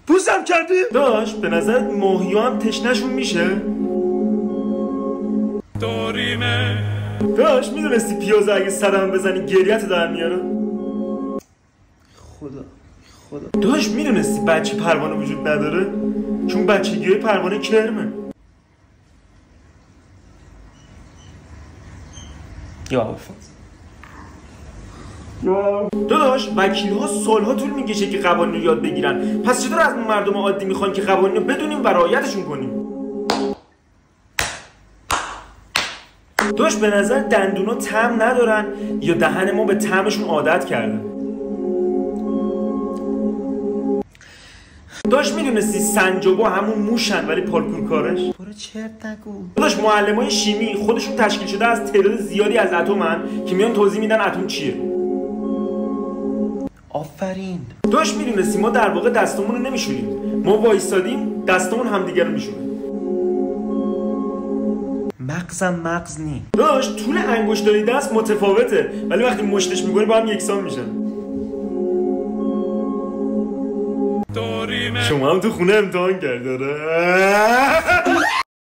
پوستم کردی؟ داشت به نظرت ماهیا هم تشنشون میشه؟ داشت میدونستی پیازه اگه سرم بزنی گریت در میاره؟ خدا داشت میدونستی بچه پروانه وجود نداره؟ چون بچگی های پروانه کرمه. یا داداش وکیل ها سالها طول میکشه که قوانین رو یاد بگیرن، پس چطور از مردم عادی میخوان که قوانین رو بدونیم و رعایتشون کنیم؟ داداش به نظر دندونا طعم ندارن یا دهن ما به طعمشون عادت کرده؟ داداش میدونستی سنجابا همون موشن ولی پارکور کارش؟ برو چرت نگو. داداش معلمای شیمی خودشون تشکیل شده از تعداد زیادی از اتمن که میان توضیح میدن اتم چیه. آفرین. داداش میدونستی ما در واقع دستمون رو نمیشوریم، ما وایسادیم دستمون همدیگه رو میشونه. مغزم مغز نی. داداش طول انگشتای دست متفاوته ولی وقتی مشتش میکنی با هم یکسان میشن. شما هم تو خونه امتحان کرده؟